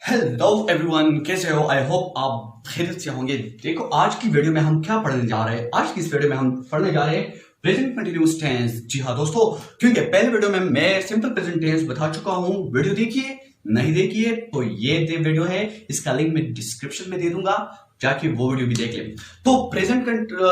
Hello everyone, कैसे हो? I hope आप खैरियत से होंगे। देखो, आज की वीडियो में हम क्या पढ़ने जा रहे हैं। आज की इस वीडियो में हम पढ़ने जा रहे हैं प्रेजेंट कंटिन्यूअस टेंस। जी हाँ दोस्तों, क्योंकि पहले वीडियो में मैं सिंपल प्रेजेंट टेंस बता चुका हूं। वीडियो देखिए, नहीं देखिए तो ये वीडियो है, इसका लिंक मैं डिस्क्रिप्शन में दे दूंगा, जाके वो वीडियो भी देख ले। तो प्रेजेंट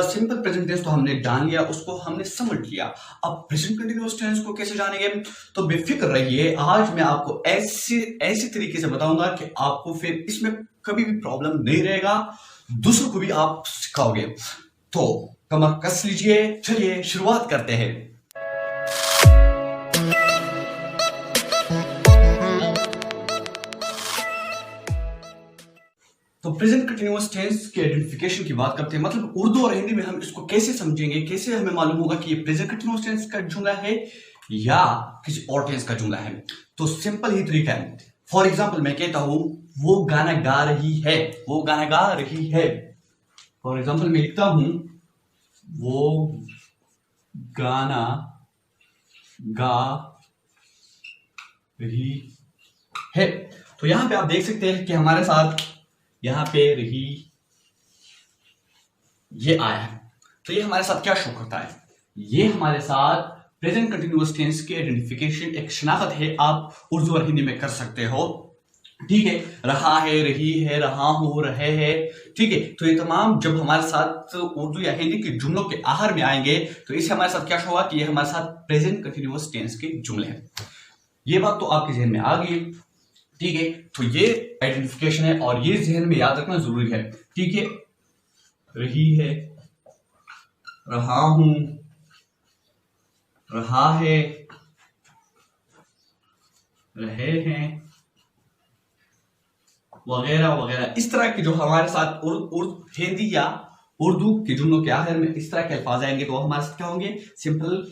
सिंपल प्रेजेंट टेंस तो हमने जान लिया, उसको हमने समझ लिया। अब प्रेजेंट कंटिन्यूअस टेंस को कैसे जानेंगे? तो बेफिक्र रहिए, आज मैं आपको ऐसे तरीके से बताऊंगा कि आपको फिर इसमें कभी भी प्रॉब्लम नहीं रहेगा, दूसरों को भी आप सिखाओगे। तो कमर कस लीजिए, चलिए शुरुआत करते हैं। तो प्रेजेंट कंटिन्यूअस टेंस के आइडेंटिफिकेशन की बात करते हैं, मतलब उर्दू और हिंदी में हम इसको कैसे समझेंगे, कैसे हमें मालूम होगा कि ये प्रेजेंट कंटिन्यूअस टेंस का जुमला है या किसी और टेंस का जुमला है। तो सिंपल ही तरीका है। फॉर एग्जाम्पल मैं कहता हूं वो गाना गा रही है, वो गाना गा रही है। फॉर एग्जाम्पल मैं लिखता हूं वो गाना गा रही है। तो यहां पे आप देख सकते हैं कि हमारे साथ यहां पे रही ये आया है। तो ये हमारे साथ क्या शो करता है? ये हमारे साथ प्रेजेंट कंटिन्यूअस टेंस के आइडेंटिफिकेशन, एक शनाख्त है। आप उर्दू और हिंदी में कर सकते हो, ठीक है। रहा है, रही है, रहा हूं, रहे है, ठीक है। तो ये तमाम जब हमारे साथ उर्दू या हिंदी के जुमलों के आखिर में आएंगे तो इससे हमारे साथ क्या होगा कि ये हमारे साथ प्रेजेंट कंटिन्यूअस टेंस के जुमले हैं। ये बात तो आपके जहन में आ गई, ठीक है। तो ये आइडेंटिफिकेशन है और ये जहन में याद रखना जरूरी है, ठीक है। रही है, रहा हूं, रहा है, रहे हैं, वगैरह वगैरह। इस तरह के जो हमारे साथ हिंदी या उर्दू के जुमलों के आखिर में इस तरह के अल्फाज आएंगे तो हमारे साथ क्या होंगे? सिंपल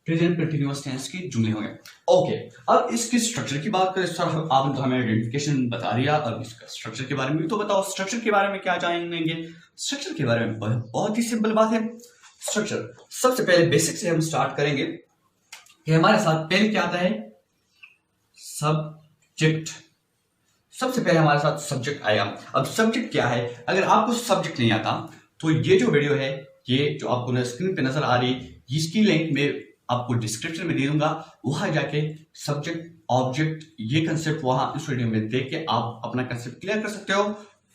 प्रेजेंट कंटिन्यूअस टेंस के जुमले होंगे। ओके, अब इसकी स्ट्रक्चर की बात करें। सर आपने तो हमें आइडेंटिफिकेशन बता दिया, अब इसका स्ट्रक्चर के बारे में भी तो बताओ। स्ट्रक्चर के बारे में क्या जानेंगे? स्ट्रक्चर के बारे में बहुत ही सिंपल बात है। स्ट्रक्चर सबसे पहले बेसिक से हम स्टार्ट करेंगे कि हमारे साथ पहले क्या आता है? सब्जेक्ट। सबसे पहले हमारे साथ सब्जेक्ट आएगा। अब सब्जेक्ट क्या है? अगर आपको सब्जेक्ट नहीं आता तो ये जो वीडियो है, ये जो आपको स्क्रीन पे नजर आ रही, इसकी लिंक में आपको डिस्क्रिप्शन में दे दूंगा। वहां जाके सब्जेक्ट, ऑब्जेक्ट, ये कंसेप्ट वहां इस वीडियो में देख के आप अपना कंसेप्ट क्लियर कर सकते हो।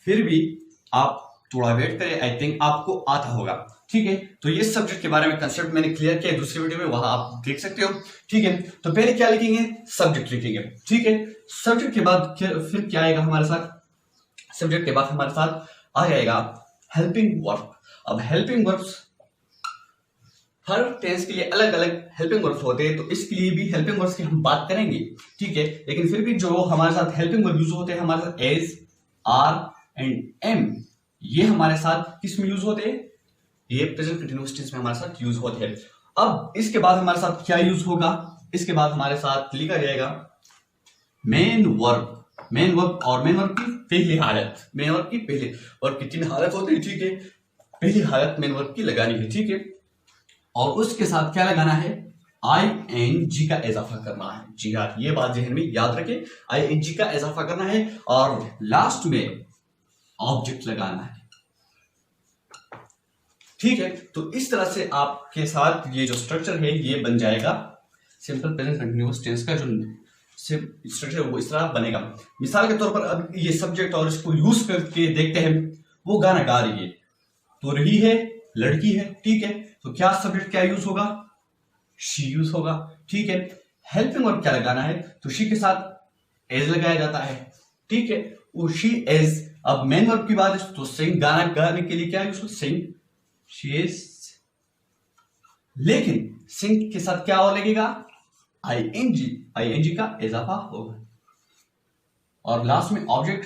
फिर भी आप थोड़ा वेट करें, आई थिंक आपको आता होगा, ठीक है। तो ये सब्जेक्ट के बारे में कंसेप्ट मैंने क्लियर किया है दूसरी वीडियो में, वहां आप देख सकते हो, ठीक है। तो पहले क्या लिखेंगे? सब्जेक्ट लिखेंगे, ठीक है। सब्जेक्ट के बाद फिर क्या आएगा हमारे साथ? सब्जेक्ट के बाद हमारे साथ आ जाएगा हेल्पिंग वर्ब। अब हेल्पिंग वर्ब्स हर टेंस के लिए अलग अलग हेल्पिंग वर्ब्स होते हैं, तो इसके लिए भी हेल्पिंग वर्ब्स की हम बात करेंगे, ठीक है। लेकिन फिर भी जो हमारे साथ हेल्पिंग वर्ब यूज होते हैं हमारे साथ एज, आर एंड एम, ये हमारे साथ किस में यूज होते हैं? ये प्रेजेंट कंटिन्यूअस टेंस में हमारे साथ यूज होते हैं। अब इसके बाद हमारे साथ क्या यूज होगा? इसके बाद हमारे साथ लिखा जाएगा मेन वर्ब। मेन वर्ब और मेन वर्ब की पहली हालत, मेन वर्ब की पहली वर्ब की 3 हालत होती है, ठीक है। पहली हालत मेन वर्ब की लगानी है, ठीक है। और उसके साथ क्या लगाना है? ING का इजाफा करना है। जी हाँ, ये बात जहन में याद रखें, ING का इजाफा करना है और लास्ट में ऑब्जेक्ट लगाना है, ठीक है। तो इस तरह से आपके साथ ये जो स्ट्रक्चर है ये बन जाएगा। सिंपल प्रेजेंट कंटिन्यूअस टेंस का जो स्ट्रक्चर वो इस तरह बनेगा। मिसाल के तौर पर अब ये सब्जेक्ट और इसको यूज करके देखते हैं। वो गाना गा रही है, तो रही है लड़की है, ठीक है। तो क्या सब्जेक्ट क्या यूज होगा? शी यूज होगा, ठीक है। हेल्पिंग वर्ब क्या लगाना है? तो शी के साथ एज लगाया जाता है, ठीक है। वो शी एज। अब मेन वर्ब की बात है तो सिंग, गाना गाने के लिए क्या यूज होगा? सिंग, शी इज। लेकिन सिंग के साथ क्या और लगेगा? ING का इजाफा होगा और लास्ट में ऑब्जेक्ट,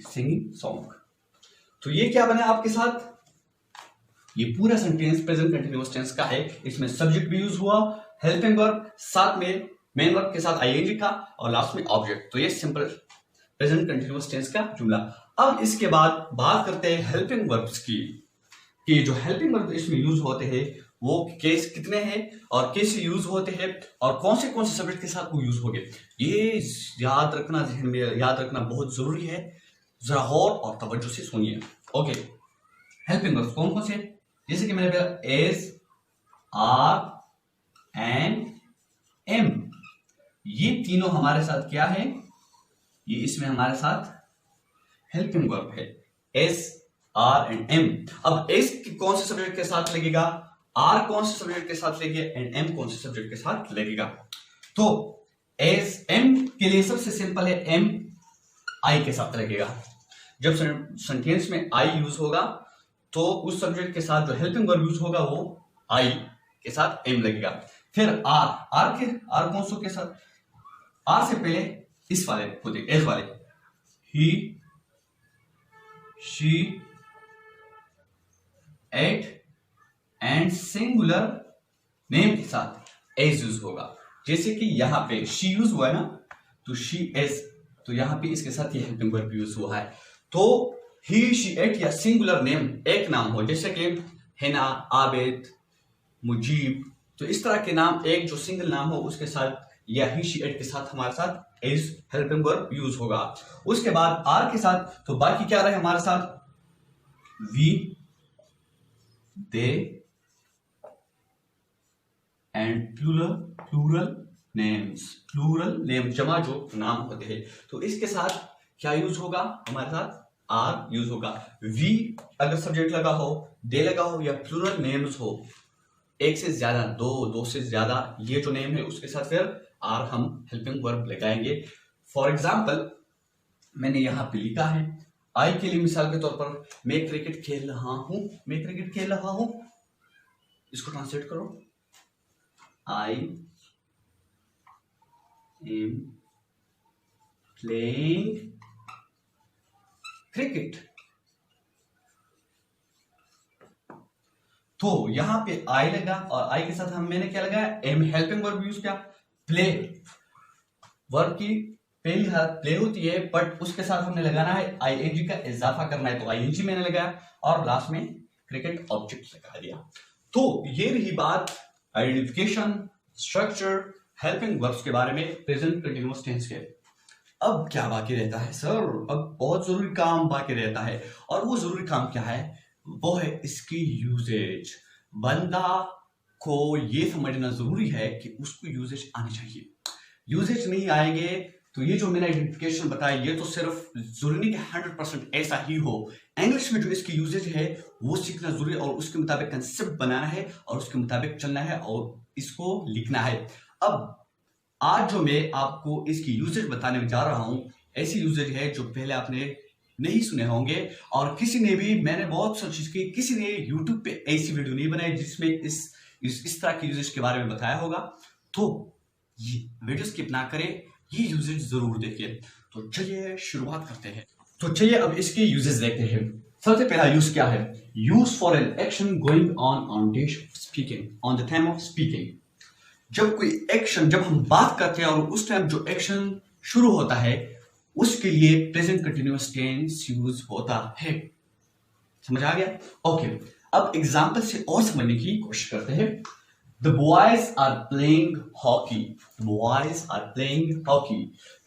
सिंगिंग सॉन्ग। तो ये क्या बना आपके साथ? ये पूरा सेंटेंस प्रेजेंट कंटिन्यूअस टेंस का है। इसमें सब्जेक्ट भी यूज हुआ, हेल्पिंग वर्ब, साथ में मेन वर्ब के साथ ING का और लास्ट में ऑब्जेक्ट। तो ये सिंपल प्रेजेंट कंटिन्यूअस टेंस का जुमला। अब इसके बाद बात करते हैं हेल्पिंग वर्ब्स की, कि जो हेल्पिंग वर्ब इसमें यूज होते हैं वो केस कितने हैं और कैसे यूज होते हैं और कौन से सब्जेक्ट के साथ वो यूज हो गए, ये याद रखना, जहन में याद रखना बहुत जरूरी है। जरा गौर और तवज्जो से सुनिए। ओके, हेल्पिंग वर्ब्स कौन कौन से, जैसे कि मैंने बोला एज, आर एंड एम, ये तीनों हमारे साथ क्या है, ये इसमें हमारे साथ हेल्पिंग वर्ब है, एस, आर एंड एम। अब एस कौन से सब्जेक्ट के साथ लगेगा, आर कौन से सब्जेक्ट के साथ लगेगा एंड एम कौन से सब्जेक्ट के साथ लगेगा। तो एस, एम के लिए सबसे सिंपल है, एम आई के साथ लगेगा। जब सेंटेंस में आई यूज होगा तो उस सब्जेक्ट के साथ जो हेल्पिंग वर्ब यूज होगा वो आई के साथ एम लगेगा। फिर आर, आर कौन से के साथ, आर से पहले इस वाले को देख, एस वाले, he, she, it and singular name के साथ एज यूज होगा। जैसे कि यहां पे शी यूज हुआ है ना, तो शी एज, तो यहां पे इसके साथ ये हेल्पिंग वर्ब यूज हुआ है। तो ही, शी, एट या सिंगुलर नेम एक नाम हो, जैसे कि हिना, आबिद, मुजीब, तो इस तरह के नाम एक जो सिंगल नाम हो उसके साथ या ही, शी, एट के साथ हमारे साथ एज हेल्पिंग वर्ब यूज होगा। उसके बाद आर के साथ तो बाकी क्या रहे हमारे साथ, we, they and plural name, जमा जो नाम होते हैं, तो इसके साथ क्या यूज होगा हमारे साथ, आर यूज होगा। वी अगर सब्जेक्ट लगा हो, दे लगा हो या प्लूरल नेम्स हो, एक से ज्यादा, दो से ज्यादा ये जो नेम है उसके साथ फिर आर हम हेल्पिंग वर्ब लगाएंगे। फॉर एग्जाम्पल मैंने यहां पे लिखा है, आई के लिए मिसाल के तौर पर मैं क्रिकेट खेल रहा हूं, इसको ट्रांसलेट करो, आई एम प्लेइंग क्रिकेट। तो यहां पे आई लगा और आई के साथ मैंने क्या लगाया, एम, हेल्पिंग वर्ब यूज किया। प्ले वर्ब की पहली हालत प्ले होती है, बट उसके साथ हमने लगाना है आईएनजी का इजाफा करना है, तो आईएनजी मैंने लगाया और लास्ट में क्रिकेट ऑब्जेक्ट लगा दिया। तो ये रही बात आइडेंटिफिकेशन, स्ट्रक्चर, हेल्पिंग वर्ब्स के बारे में प्रेजेंट कंटीन्यूअस टेंस के। अब क्या बाकी रहता है सर, अब बहुत जरूरी काम बाकी रहता है, और वो जरूरी काम क्या है, वो है इसकी यूजेज। बंदा को ये समझना जरूरी है कि उसको यूजेज आनी चाहिए। यूजेज नहीं आएंगे तो ये जो मैंने आइडेंटिफिकेशन बताया ये तो सिर्फ जरूरी नहीं कि 100% ऐसा ही हो। इंग्लिश में जो इसकी यूजेज है वो सीखना जरूरी है और उसके मुताबिक कंसेप्ट बनाना है और उसके मुताबिक चलना है और इसको लिखना है। अब आज जो मैं आपको इसकी यूजेज बताने जा रहा हूं, ऐसी यूजेज है जो पहले आपने नहीं सुने होंगे और किसी ने भी, मैंने बहुत सर्च की, किसी ने यूट्यूब पे ऐसी वीडियो नहीं बनाई जिसमें इस तरह की यूजेज के बारे में बताया होगा। तो ये वीडियो स्किप ना करें, ये यूजेज जरूर देखिए। तो चलिए शुरुआत करते हैं। तो चलिए अब इसके यूजेज देखते हैं। सबसे पहला यूज क्या है, use for an action going on days of speaking, on the time of speaking. जब कोई एक्शन, जब हम बात करते हैं और उस टाइम जो एक्शन शुरू होता है उसके लिए प्रेजेंट कंटीन्यूअस टेंस यूज होता है। समझ आ गया? ओके, अब एग्जांपल से और समझने की कोशिश करते हैं। The boys are playing hockey. The boys are playing hockey.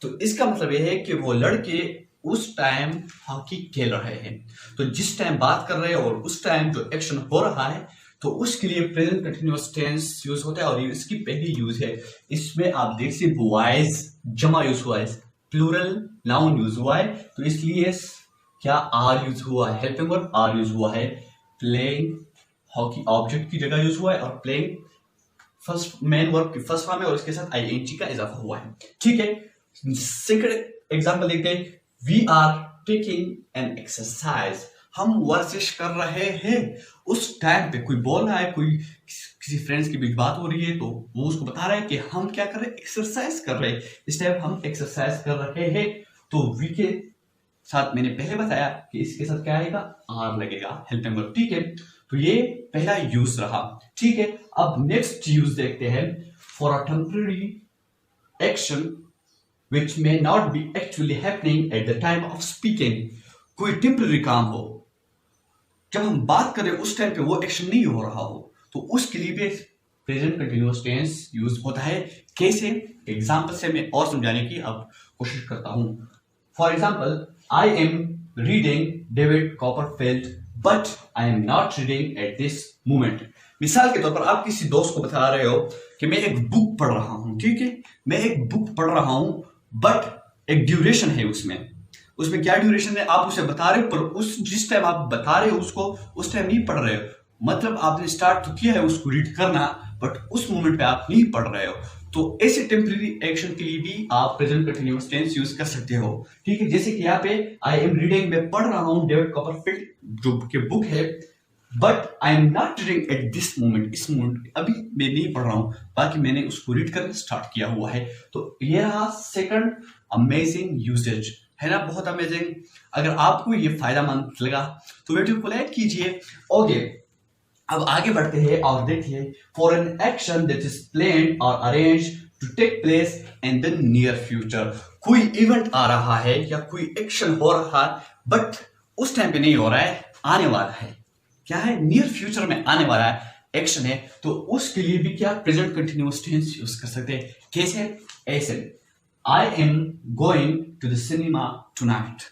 तो इसका मतलब यह है कि वो लड़के उस टाइम हॉकी खेल रहे हैं। तो जिस टाइम बात कर रहे हैं और उस टाइम जो एक्शन हो रहा है तो उसके लिए प्रेजेंट कंटीन्यूअस टेंस यूज होता है और ये इसकी पहली यूज है। इसमें आप देख सकते बॉयज जमा यूज हुआ है, प्लूरल नाउन यूज हुआ है, तो इसलिए क्या आर यूज हुआ है, हेल्पिंग वर्ब आर यूज हुआ है। प्लेइंग हॉकी ऑब्जेक्ट की जगह यूज हुआ है और प्लेइंग फर्स्ट मेन वर्ब की फर्स्ट फॉर्म है और इसके साथ आईएनजी का इजाफा हुआ है। ठीक है, सेकंड एग्जांपल देखते हैं। We are taking an exercise, हम वर्जिश कर रहे हैं। उस टाइम पे कोई बोल रहा है, कोई किसी फ्रेंड्स की बीच बात हो रही है तो वो उसको बता रहा है कि हम क्या कर रहे हैं, एक्सरसाइज कर रहे हैं। इस टाइम हम एक्सरसाइज कर रहे हैं, तो वी के साथ मैंने पहले बताया कि इसके साथ क्या आएगा, आर लगेगा, हेल्पिंग वर्ब। ठीक है, तो ये पहला यूज रहा। ठीक है, अब नेक्स्ट यूज देखते हैं। For a temporary action which may not be actually happening at the time of speaking. कोई टेम्पररी काम हो, जब हम बात करें उस टाइम पे वो एक्शन नहीं हो रहा हो, तो उसके लिए भी प्रेजेंट कंटिन्यूअस टेंस यूज होता है। कैसे? एग्जाम्पल से मैं और समझाने की अब कोशिश करता हूं। For example, I am reading David Copperfield but I am not reading at this moment. मिसाल के तौर पर आप किसी दोस्त को बता रहे हो कि मैं एक बुक पढ़ रहा हूं, ठीक है, मैं एक बुक पढ़ रहा हूं, बट एक ड्यूरेशन है उसमें क्या ड्यूरेशन है आप उसे बता रहे हो, पर उस जिस टाइम आप बता रहे हो उसको उस टाइम नहीं पढ़ रहे हो। मतलब आपने स्टार्ट तो किया है उसको रीड करना, बट उस मोमेंट पे आप नहीं पढ़ रहे हो। तो ऐसे टेम्परेरी एक्शन के लिए भी आप प्रेजेंट कंटिन्यूअस टेंस यूज कर सकते हो, ठीक है। जैसे कि यहाँ पे आई एम रीडिंग, मैं पढ़ रहा हूं डेविड कॉपरफील्ड जो की बुक है, but I am not reading at this moment, इस मोमेंट अभी मैं नहीं पढ़ रहा हूं, बाकी मैंने उसको रीड करना स्टार्ट किया हुआ है। तो ये रहा सेकंड अमेजिंग यूसेज, है ना, बहुत अमेजिंग। अगर आपको ये फायदेमंद लगा तो वीडियो को लाइक कीजिए। ओके, अब आगे बढ़ते हैं और देखिए, for an action that is planned और arrange to take place in the near future. कोई इवेंट आ रहा है या कोई एक्शन हो रहा है, बट उस टाइम पे नहीं हो रहा है, आने वाला है। क्या है? नियर फ्यूचर में आने वाला है एक्शन है, तो उसके लिए भी क्या प्रेजेंट कंटिन्यूअस टेंस यूज कर सकते हैं। कैसे? ऐसे, I am going to the cinema tonight.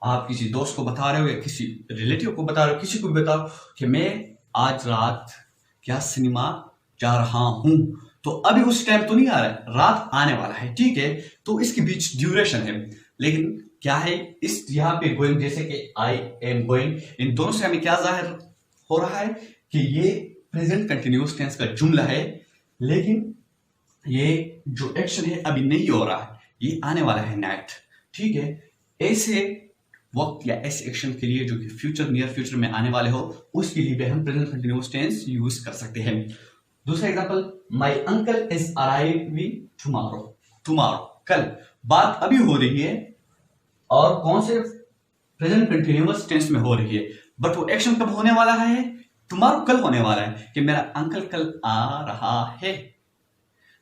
आप किसी दोस्त को बता रहे हो या किसी रिलेटिव को बता रहे हो, किसी को भी बताओ कि मैं आज रात क्या सिनेमा जा रहा हूं। तो अभी उस टाइम तो नहीं आ रहा है, रात आने वाला है, ठीक है। तो इसके बीच ड्यूरेशन है, लेकिन क्या है इस यहाँ पे गोइंग जैसे कि आई एम गोइंग, इन दोनों से हमें क्या जाहिर हो रहा है कि ये प्रेजेंट कंटिन्यूअस टेंस का जुमला है, लेकिन ये जो एक्शन है अभी नहीं हो रहा है, ये आने वाला है नाइट, ठीक है। ऐसे वक्त या ऐसे एक्शन के लिए जो कि फ्यूचर नियर फ्यूचर में आने वाले हो, उसके लिए भी हम प्रेजेंट कंटिन्यूअस टेंस यूज कर सकते हैं। दूसरा example, my uncle is arriving tomorrow. Tomorrow कल, बात अभी हो रही है और कौन से प्रेजेंट कंटिन्यूअस टेंस में हो रही है, बट वो एक्शन कब होने वाला है? टुमारो कल होने वाला है कि मेरा अंकल कल आ रहा है।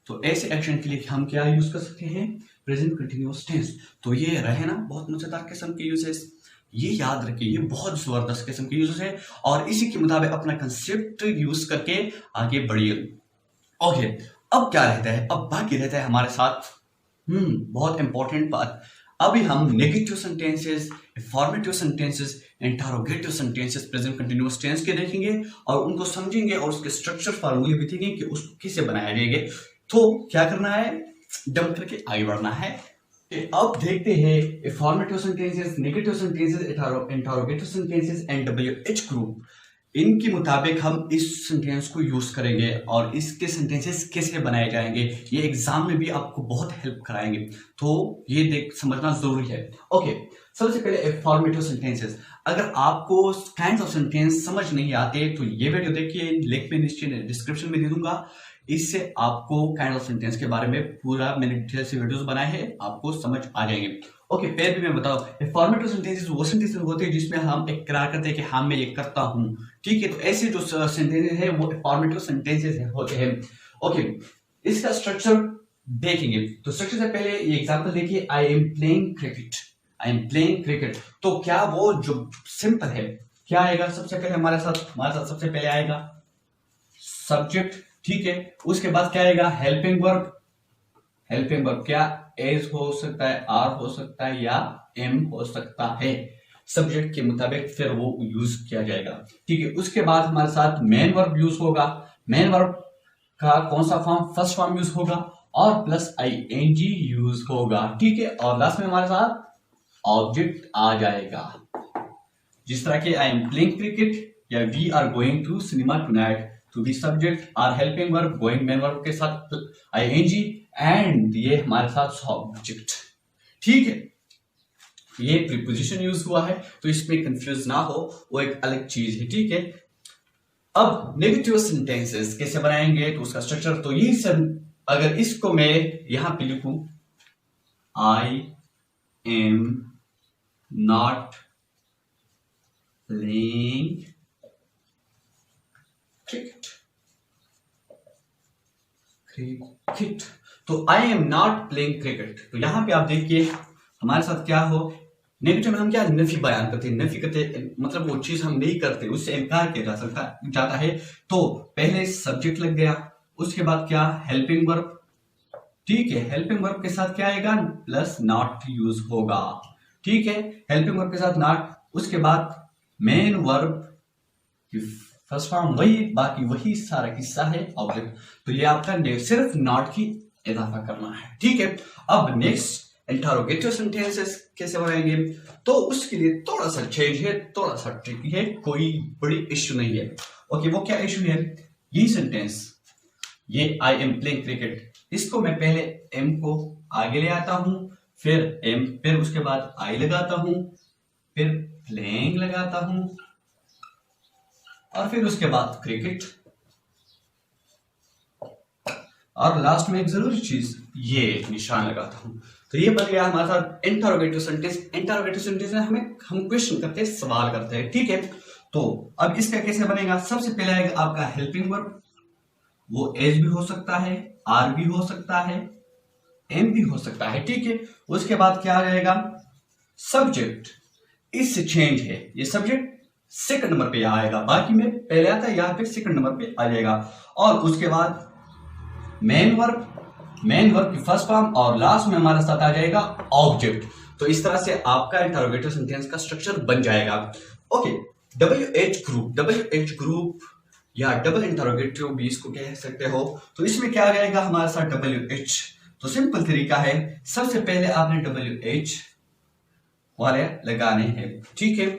तो ऐसे एक्शन के लिए हम क्या यूज कर सकते हैं? Present continuous tense. तो ये रहे ना बहुत मजेदार किस्म के यूजेस, ये याद रखिए, ये बहुत जबरदस्त किस्म के यूजेस है, और इसी के मुताबिक अपना कंसेप्ट यूज करके आगे बढ़िए। ओके, अब क्या रहता है? अब बाकी रहता है हमारे साथ बहुत इंपॉर्टेंट बात। अभी हम negative sentences, affirmative sentences, interrogative sentences present continuous tense के देखेंगे और उनको समझेंगे और उसके स्ट्रक्चर फार्मूले भी देखेंगे कि उसको कैसे बनाया जाएगा। तो क्या करना है? जंप करके आगे बढ़ना है। अब देखते हैं affirmative sentences, negative sentences, interrogative sentences and WH group. इनके मुताबिक हम इस सेंटेंस को यूज करेंगे और इसके सेंटेंसेस कैसे बनाए जाएंगे, ये एग्जाम में भी आपको बहुत हेल्प कराएंगे, तो ये देख समझना जरूरी है। ओके, सबसे पहले अफर्मेटिव सेंटेंसेस। अगर आपको काइंड्स ऑफ सेंटेंस समझ नहीं आते तो ये वीडियो देखिए, लिंक में नीचे डिस्क्रिप्शन में दे दूंगा। इससे आपको काइंड ऑफ सेंटेंस के बारे में पूरा मैंने डिटेल से वीडियोस बनाए हैं, आपको समझ आ जाएंगे। ओके, पहले भी मैं बताऊं, अफर्मेटिव सेंटेंसेस वो सेंटेंसेस होते हैं जिसमें हम इकरार करते हैं कि हाँ मैं ये करता हूं, ठीक है। तो ऐसे जो सेंटेंसेस है वो अफर्मेटिव सेंटेंसेस होते हैं। ओके, इसका स्ट्रक्चर देखेंगे तो सबसे पहले ये एग्जांपल देखिए, आई am playing cricket. I am playing cricket, तो क्या वो जो सिंपल है, क्या आएगा सबसे पहले हमारे साथ सबसे पहले आएगा सब्जेक्ट, ठीक है। उसके बाद क्या आएगा? Helping verb. हेल्पिंग वर्ब क्या? एज हो सकता है, आर हो सकता है या एम हो सकता है, सब्जेक्ट के मुताबिक फिर वो यूज किया जाएगा, ठीक है। उसके बाद हमारे साथ मेन वर्ब यूज होगा। मेन वर्ब का कौन सा फॉर्म? फर्स्ट फॉर्म यूज होगा और प्लस ING यूज होगा, ठीक है। और लास्ट में हमारे साथ ऑब्जेक्ट आ जाएगा, जिस तरह के आई एम प्लेइंग क्रिकेट या we are going to cinema tonight, to be subject, are helping verb, going main verb के साथ ING, एंड ये हमारे साथ ऑब्जेक्ट, ठीक है। ये प्रीपोजिशन यूज हुआ है तो इसमें कंफ्यूज ना हो, वो एक अलग चीज है, ठीक है। अब नेगेटिव सेंटेंसेस कैसे बनाएंगे, तो उसका स्ट्रक्चर, तो ये सब अगर इसको मैं यहां पे लिखूं, I am not playing cricket, तो I am not playing cricket, तो यहां पे आप देखिए हमारे साथ क्या हो, नेगेटिव में हम क्या नफी बयान करते हैं, नफी करते मतलब वो चीज हम नहीं करते, उससे इनकार किया जाता है। तो पहले सब्जेक्ट लग गया, उसके बाद क्या हेल्पिंग वर्ब, ठीक है, हेल्पिंग वर्ब के साथ क्या आएगा प्लस नॉट यूज होगा, ठीक है, हेल्पिंग वर्ब के साथ नॉट, उसके बाद मेन वर्ब फर्स्ट फॉर्म वही, बाकी वही सारा किस्सा है ऑब्जेक्ट। तो ये आपका सिर्फ नॉट की इजाफा करना है, ठीक है। अब नेक्स्ट इंटरोगेटिव सेंटेंसेस कैसे बनाएंगे, तो उसके लिए थोड़ा सा चेंज है, थोड़ा सा ट्रिकी है, कोई बड़ी इश्यू नहीं है। ओके, वो क्या इश्यू है, ये सेंटेंस, ये आई एम प्लेइंग क्रिकेट, इसको मैं पहले एम को आगे ले आता हूं, फिर एम, फिर उसके बाद आई लगाता हूं, फिर प्लेइंग लगाता हूं, और फिर उसके बाद क्रिकेट, और लास्ट में एक जरूरी चीज ये निशान लगाता हूं। तो ये बन गया हमारे साथ इंटरोगेटिव सेंटेंस। इंटरोगेटिव सेंटेंस में हम क्वेश्चन करते हैं, सवाल करते हैं, ठीक है। तो अब इसका कैसे बनेगा, सबसे पहले आएगा आपका हेल्पिंग वर्ब, वो एज भी हो सकता है, आर भी हो सकता है, एम भी हो सकता है, ठीक है। उसके बाद क्या आ जाएगा सब्जेक्ट, इससे चेंज है, ये सब्जेक्ट सेकंड नंबर पे आएगा, बाकी में पहले आता है, यहां पे सेकंड नंबर पे आ जाएगा। और उसके बाद मेन वर्ब की फर्स्ट फॉर्म, और लास्ट में हमारे साथ आ जाएगा ऑब्जेक्ट। तो इस तरह से आपका इंटरोगेटिव सेंटेंस का स्ट्रक्चर बन जाएगा। ओके, WH ग्रुप या डबल इंटरोगेटिव भी इसको कह सकते हो। तो इसमें क्या आ जाएगा हमारे साथ WH। तो सिंपल तरीका है, सबसे पहले आपने WH वाले लगाने हैं, ठीक है।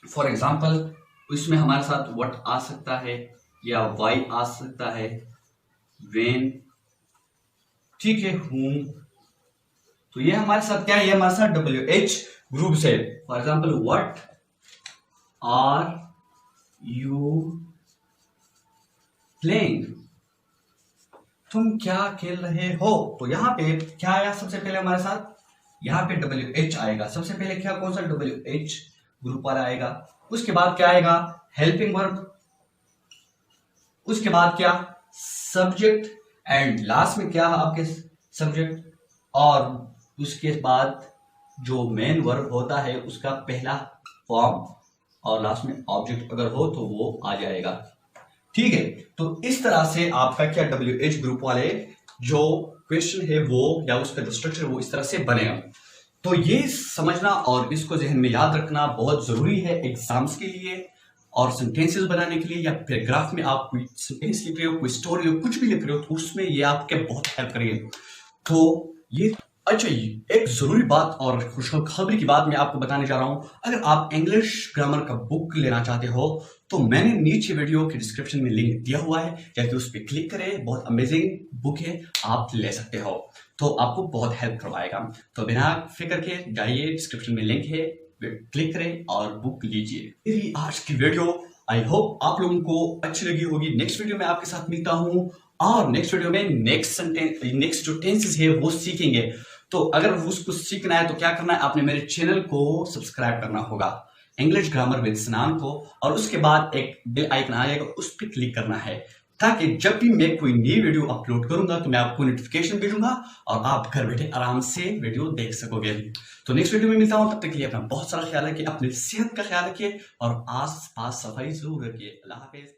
फॉर एग्जाम्पल इसमें हमारे साथ व्हाट आ सकता है, या वाई आ सकता है, वेन, ठीक है, whom। तो ये हमारे साथ क्या है, ये हमारे साथ WH ग्रुप से। For example what are you playing, तुम क्या खेल रहे हो। तो यहां पे क्या आया सबसे पहले हमारे साथ, यहां पे WH आएगा सबसे पहले, क्या कौन सा WH ग्रुप वाला आएगा। उसके बाद क्या आएगा हेल्पिंग वर्ब, उसके बाद क्या सब्जेक्ट, एंड लास्ट में क्या आपके सब्जेक्ट, और उसके बाद जो मेन वर्ब होता है उसका पहला फॉर्म, और लास्ट में ऑब्जेक्ट अगर हो तो वो आ जाएगा, ठीक है। तो इस तरह से आपका क्या WH ग्रुप वाले जो क्वेश्चन है वो, या उसका जो स्ट्रक्चर वो इस तरह से बनेगा। तो ये समझना और इसको जहन में याद रखना बहुत जरूरी है एग्जाम्स के लिए, और सेंटेंसेस बनाने के लिए, या पैराग्राफ में आप कोई सेंटेंस लिख रहे हो, कोई स्टोरी हो, कुछ भी लिख रहे हो, तो उसमें ये आपके बहुत हेल्प करेंगे। तो ये अच्छा, एक जरूरी बात और खुशखबरी की बात मैं आपको बताने जा रहा हूं। अगर आप इंग्लिश ग्रामर का बुक लेना चाहते हो तो मैंने नीचे वीडियो के डिस्क्रिप्शन में लिंक दिया हुआ है, जाके उस पर क्लिक करें, बहुत अमेजिंग बुक है, आप ले सकते हो, तो आपको बहुत हेल्प करवाएगा। तो बिना फिक्र के जाइए, डिस्क्रिप्शन में लिंक है, क्लिक करें और बुक लीजिए। मेरी आज की वीडियो आई होप आप लोगों को अच्छी लगी होगी। नेक्स्ट वीडियो में आपके साथ मिलता हूं, और नेक्स्ट वीडियो में नेक्स्ट जो टेंसेस है वो सीखेंगे। तो अगर उसको सीखना है तो क्या करना है, आपने मेरे चैनल को सब्सक्राइब करना होगा, इंग्लिश ग्रामर विद सनान को, और उसके बाद एक बेल आइकन आएगा, उस पर क्लिक करना है, ताकि जब भी मैं कोई नई वीडियो अपलोड करूंगा तो मैं आपको नोटिफिकेशन भेजूंगा और आप घर बैठे आराम से वीडियो देख सकोगे। तो नेक्स्ट वीडियो में मिलता हूं, तब तक के लिए अपना बहुत सारा ख्याल रखिए, अपनी सेहत का ख्याल रखिए, और आस पास सफाई जरूर रखिए। अल्लाह हाफिज।